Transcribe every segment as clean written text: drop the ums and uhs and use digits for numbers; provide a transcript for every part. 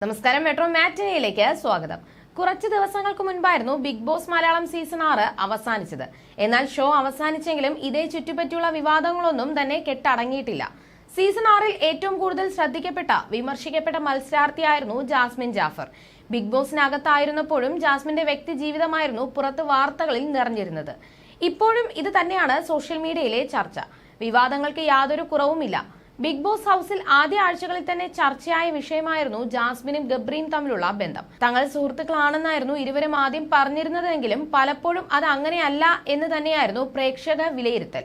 നമസ്കാരം, മെട്രോ മാറ്റിനിയിലേക്ക് സ്വാഗതം. കുറച്ച് ദിവസങ്ങൾക്ക് മുൻപായിരുന്നു ബിഗ് ബോസ് മലയാളം സീസൺ 6 അവസാനിച്ചത്. എന്നാൽ ഷോ അവസാനിച്ചെങ്കിലും ഇതേ ചുറ്റിപ്പറ്റിയുള്ള വിവാദങ്ങളൊന്നും തന്നെ കെട്ടടങ്ങിയിട്ടില്ല. സീസൺ 6 ഏറ്റവും കൂടുതൽ ശ്രദ്ധിക്കപ്പെട്ട, വിമർശിക്കപ്പെട്ട മത്സരാർത്ഥിയായിരുന്നു ജാസ്മിൻ ജാഫർ. ബിഗ് ബോസിനകത്തായിരുന്നപ്പോഴും ജാസ്മിന്റെ വ്യക്തി ജീവിതമായിരുന്നു പുറത്ത് വാർത്തകളിൽ നിറഞ്ഞിരുന്നത്. ഇപ്പോഴും ഇത് തന്നെയാണ് സോഷ്യൽ മീഡിയയിലെ ചർച്ച. വിവാദങ്ങൾക്ക് യാതൊരു കുറവുമില്ല. ബിഗ് ബോസ് ഹൌസിൽ ആദ്യ ആഴ്ചകളിൽ തന്നെ ചർച്ചയായ വിഷയമായിരുന്നു ജാസ്മിനും ഗബ്രിയും തമ്മിലുള്ള ബന്ധം. തങ്ങൾ സുഹൃത്തുക്കളാണെന്നായിരുന്നു ഇരുവരും ആദ്യം പറഞ്ഞിരുന്നതെങ്കിലും പലപ്പോഴും അത് അങ്ങനെയല്ല എന്ന് തന്നെയായിരുന്നു പ്രേക്ഷക വിലയിരുത്തൽ.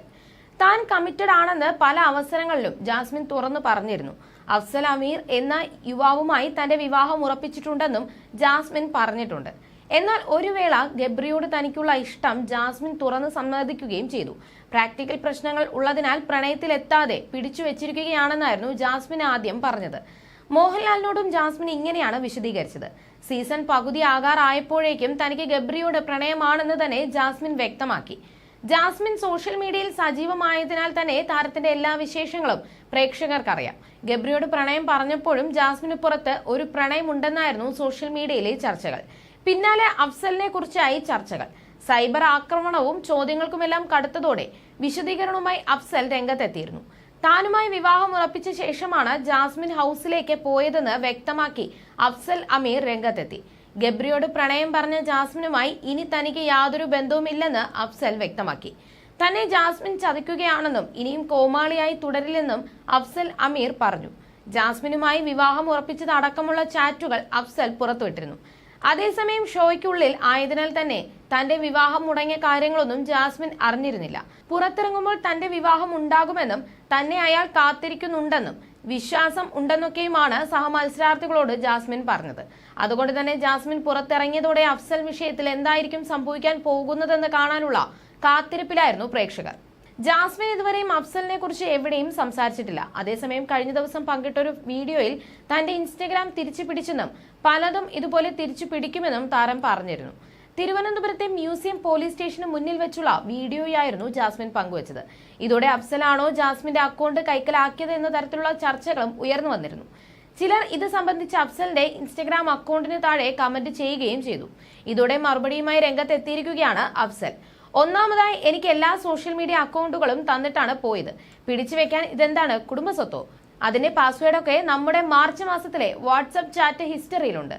താൻ കമ്മിറ്റഡ് ആണെന്ന് പല അവസരങ്ങളിലും ജാസ്മിൻ തുറന്നു പറഞ്ഞിരുന്നു. അഫ്സൽ അമീർ എന്ന യുവാവുമായി തന്റെ വിവാഹം ഉറപ്പിച്ചിട്ടുണ്ടെന്നും ജാസ്മിൻ പറഞ്ഞിട്ടുണ്ട്. എന്നാൽ ഒരു വേള ഗബ്രിയോട് തനിക്കുള്ള ഇഷ്ടം ജാസ്മിൻ തുറന്ന് സമ്മതിക്കുകയും ചെയ്തു. പ്രാക്ടിക്കൽ പ്രശ്നങ്ങൾ ഉള്ളതിനാൽ പ്രണയത്തിലെത്താതെ പിടിച്ചു വെച്ചിരിക്കുകയാണെന്നായിരുന്നു ജാസ്മിൻ ആദ്യം പറഞ്ഞത്. മോഹൻലാലിനോടും ജാസ്മിൻ ഇങ്ങനെയാണ് വിശദീകരിച്ചത്. സീസൺ പകുതി ആകാറായപ്പോഴേക്കും തനിക്ക് ഗബ്രിയോട് പ്രണയമാണെന്ന് തന്നെ ജാസ്മിൻ വ്യക്തമാക്കി. ജാസ്മിൻ സോഷ്യൽ മീഡിയയിൽ സജീവമായതിനാൽ തന്നെ താരത്തിന്റെ എല്ലാ വിശേഷങ്ങളും പ്രേക്ഷകർക്കറിയാം. ഗബ്രിയോട് പ്രണയം പറഞ്ഞപ്പോഴും ജാസ്മിന് പുറത്ത് ഒരു പ്രണയമുണ്ടെന്നായിരുന്നു സോഷ്യൽ മീഡിയയിലെ ചർച്ചകൾ. പിന്നാലെ അഫ്സലിനെ കുറിച്ചായി ചർച്ചകൾ. സൈബർ ആക്രമണവും ചോദ്യങ്ങൾക്കുമെല്ലാം കടുത്തതോടെ വിശദീകരണവുമായി അഫ്സൽ രംഗത്തെത്തിയിരുന്നു. താനുമായി വിവാഹം ഉറപ്പിച്ച ശേഷമാണ് ജാസ്മിൻ ഹൌസിലേക്ക് പോയതെന്ന് വ്യക്തമാക്കി അഫ്സൽ അമീർ രംഗത്തെത്തി. ഗബ്രിയോട് പ്രണയം പറഞ്ഞ ജാസ്മിനുമായി ഇനി തനിക്ക് യാതൊരു ബന്ധവുമില്ലെന്ന് അഫ്സൽ വ്യക്തമാക്കി. തന്നെ ജാസ്മിൻ ചതിക്കുകയാണെന്നും ഇനിയും കോമാളിയായി തുടരില്ലെന്നും അഫ്സൽ അമീർ പറഞ്ഞു. ജാസ്മിനുമായി വിവാഹം ഉറപ്പിച്ചതടക്കമുള്ള ചാറ്റുകൾ അഫ്സൽ പുറത്തുവിട്ടിരുന്നു. അതേസമയം ഷോയ്ക്കുള്ളിൽ ആയതിനാൽ തന്നെ തന്റെ വിവാഹം മുടങ്ങിയ കാര്യങ്ങളൊന്നും ജാസ്മിൻ അറിഞ്ഞിരുന്നില്ല. പുറത്തിറങ്ങുമ്പോൾ തന്റെ വിവാഹം ഉണ്ടാകുമെന്നും തന്നെ അയാൾ കാത്തിരിക്കുന്നുണ്ടെന്നും വിശ്വാസം ഉണ്ടെന്നൊക്കെയുമാണ് സഹമത്സരാർത്ഥികളോട് ജാസ്മിൻ പറഞ്ഞത്. അതുകൊണ്ട് തന്നെ ജാസ്മിൻ പുറത്തിറങ്ങിയതോടെ അഫ്സൽ വിഷയത്തിൽ എന്തായിരിക്കും സംഭവിക്കാൻ പോകുന്നതെന്ന് കാണാനുള്ള കാത്തിരിപ്പിലായിരുന്നു പ്രേക്ഷകർ. ജാസ്മിൻ ഇതുവരെയും അഫ്സലിനെ കുറിച്ച് എവിടെയും സംസാരിച്ചിട്ടില്ല. അതേസമയം കഴിഞ്ഞ ദിവസം പങ്കിട്ടൊരു വീഡിയോയിൽ തന്റെ ഇൻസ്റ്റഗ്രാം തിരിച്ചു പിടിച്ചെന്നും പലതും ഇതുപോലെ തിരിച്ചു പിടിക്കുമെന്നും താരം പറഞ്ഞിരുന്നു. തിരുവനന്തപുരത്തെ മ്യൂസിയം പോലീസ് സ്റ്റേഷന് മുന്നിൽ വെച്ചുള്ള വീഡിയോയായിരുന്നു ജാസ്മിൻ പങ്കുവച്ചത്. ഇതോടെ അഫ്സലാണോ ജാസ്മിന്റെ അക്കൗണ്ട് കൈക്കലാക്കിയത് എന്ന തരത്തിലുള്ള ചർച്ചകളും ഉയർന്നു വന്നിരുന്നു. ചിലർ ഇത് സംബന്ധിച്ച് അഫ്സലിന്റെ ഇൻസ്റ്റഗ്രാം അക്കൗണ്ടിന് താഴെ കമന്റ് ചെയ്യുകയും ചെയ്തു. ഇതോടെ മറുപടിയുമായി രംഗത്തെത്തിയിരിക്കുകയാണ് അഫ്സൽ. ഒന്നാമതായി, എനിക്ക് എല്ലാ സോഷ്യൽ മീഡിയ അക്കൗണ്ടുകളും തന്നിട്ടാണ് പോയത്. പിടിച്ചു വെക്കാൻ ഇതെന്താണ്, കുടുംബസ്വത്തോ? അതിന്റെ പാസ്വേഡൊക്കെ നമ്മുടെ മാർച്ച് മാസത്തിലെ വാട്സ്ആപ്പ് ചാറ്റ് ഹിസ്റ്ററിയിലുണ്ട്.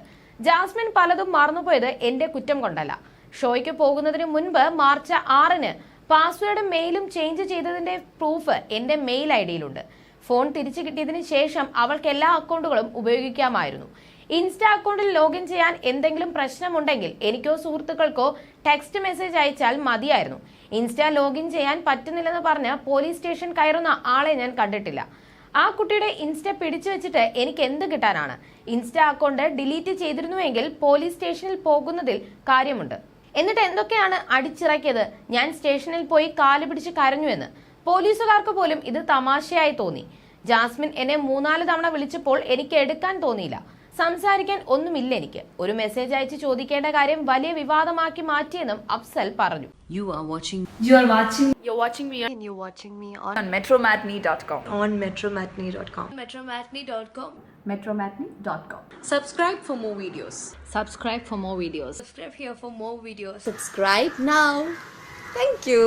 ജാസ്മിൻ പലതും മറന്നുപോയത് എന്റെ കുറ്റം കൊണ്ടല്ല. ഷോയ്ക്ക് പോകുന്നതിന് മുൻപ് മാർച്ച് 6-ന് പാസ്വേഡും മെയിലും ചേഞ്ച് ചെയ്തതിന്റെ പ്രൂഫ് എന്റെ മെയിൽ ഐഡിയിലുണ്ട്. ഫോൺ തിരിച്ചു കിട്ടിയതിന് ശേഷം അവൾക്ക് എല്ലാ അക്കൗണ്ടുകളും ഉപയോഗിക്കാമായിരുന്നു. ഇൻസ്റ്റാ അക്കൗണ്ടിൽ ലോഗിൻ ചെയ്യാൻ എന്തെങ്കിലും പ്രശ്നമുണ്ടെങ്കിൽ എനിക്കോ സുഹൃത്തുക്കൾക്കോ ടെക്സ്റ്റ് മെസ്സേജ് അയച്ചാൽ മതിയായിരുന്നു. ഇൻസ്റ്റാ ലോഗിൻ ചെയ്യാൻ പറ്റുന്നില്ലെന്ന് പറഞ്ഞ് പോലീസ് സ്റ്റേഷൻ കയറുന്ന ആളെ ഞാൻ കണ്ടിട്ടില്ല. ആ കുട്ടിയുടെ ഇൻസ്റ്റ പിടിച്ചു വെച്ചിട്ട് എനിക്ക് എന്ത് കിട്ടാനാണ്? ഇൻസ്റ്റാ അക്കൗണ്ട് ഡിലീറ്റ് ചെയ്തിരുന്നുവെങ്കിൽ പോലീസ് സ്റ്റേഷനിൽ പോകുന്നതിൽ കാര്യമുണ്ട്. എന്നിട്ട് എന്തൊക്കെയാണ് അടിച്ചിറക്കിയത്? ഞാൻ സ്റ്റേഷനിൽ പോയി കാല് പിടിച്ച് കരഞ്ഞുവെന്ന്. പോലീസുകാർക്ക് പോലും ഇത് തമാശയായി തോന്നി. ജാസ്മിൻ എന്നെ 3-4 തവണ വിളിച്ചപ്പോൾ എനിക്ക് എടുക്കാൻ തോന്നിയില്ല. സംസാരിക്കാൻ ഒന്നുമില്ല എനിക്ക്. ഒരു മെസ്സേജ് അയച്ച് ചോദിക്കേണ്ട കാര്യം വലിയ വിവാദമാക്കി മാറ്റിയെന്നും അഫ്സൽ പറഞ്ഞു. You're watching me on metromatney.com. on metromatney.com. metromatney.com. Subscribe for more videos. Subscribe for more videos. Subscribe here for more videos. Subscribe now. Thank you.